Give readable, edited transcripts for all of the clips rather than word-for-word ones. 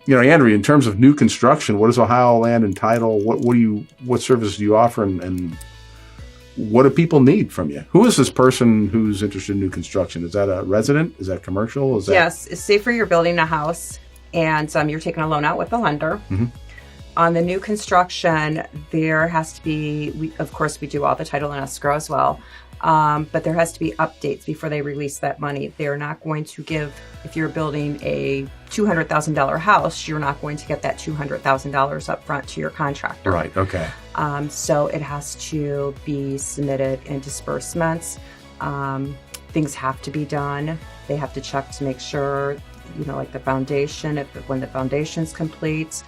Andrea, in terms of new construction, what is Ohio Land and Title? What services do you offer, and what do people need from you? Who is this person who's interested in new construction? Is that a resident? Is that commercial? Yes, say for you're building a house and you're taking a loan out with the lender. Mm-hmm. On the new construction, there has to be, of course, we do all the title and escrow as well, but there has to be updates before they release that money. They're not going to give, if you're building a $200,000 house, you're not going to get that $200,000 up front to your contractor. Right, okay. So it has to be submitted in disbursements. Things have to be done. They have to check to make sure, like the foundation, when the foundation's complete.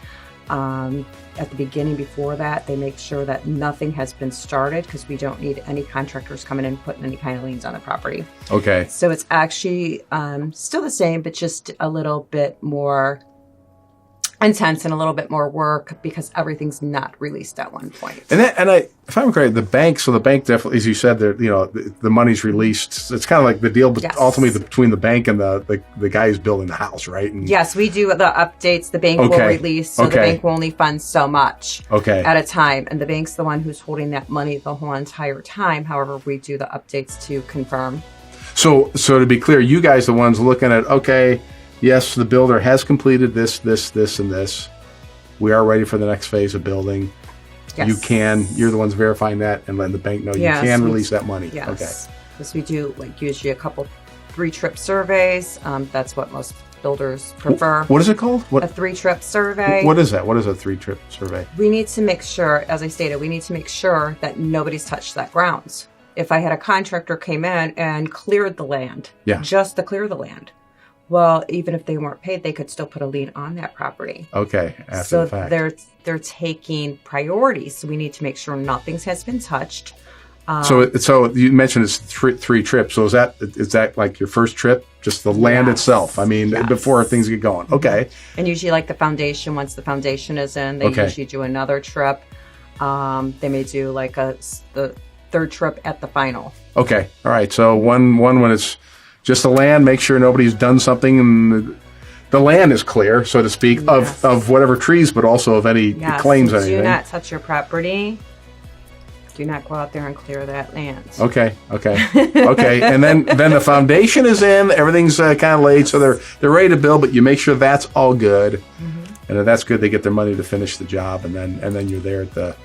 At the beginning, before that, they make sure that nothing has been started because we don't need any contractors coming in putting any kind of liens on the property. Okay. So it's actually still the same, but just a little bit more intense and a little bit more work because everything's not released at one point. And if I'm correct, the bank definitely, as you said, the money's released. It's kind of like the deal, but ultimately between the bank and the guy who's building the house, right? And yes, we do the updates. The bank will release, so the bank will only fund so much at a time, and the bank's the one who's holding that money the whole entire time. However, we do the updates to confirm. So to be clear, you guys are the ones looking at yes, the builder has completed this, and this. We are ready for the next phase of building. Yes. You're the ones verifying that and letting the bank know you can release that money. Yes. Okay. Because we do usually a couple 3-trip surveys. That's what most builders prefer. What is it called? A 3-trip survey. What is that? What is a 3-trip survey? We need to make sure, as I stated, that nobody's touched that grounds. If I had a contractor came in and cleared the land, just to clear the land, well, even if they weren't paid, they could still put a lien on that property. Okay, after the fact. So they're taking priority. So we need to make sure nothing has been touched. So you mentioned it's 3 trips. So is that like your first trip, just the land itself? I mean, before things get going. Okay. And usually, like the foundation, once the foundation is in, they usually do another trip. They may do like the 3rd trip at the final. Okay. All right. So one when it's just the land, make sure nobody's done something and the land is clear, so to speak, of whatever trees, but also of any claims on anything. Do not touch your property. Do not go out there and clear that land. Okay. And then the foundation is in, everything's kind of laid, so they're ready to build, but you make sure that's all good. Mm-hmm. And if that's good, they get their money to finish the job, and then you're there to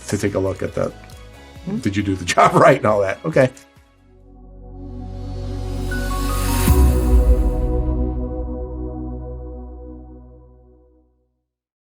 take a look at that. Mm-hmm. Did you do the job right and all that? Okay.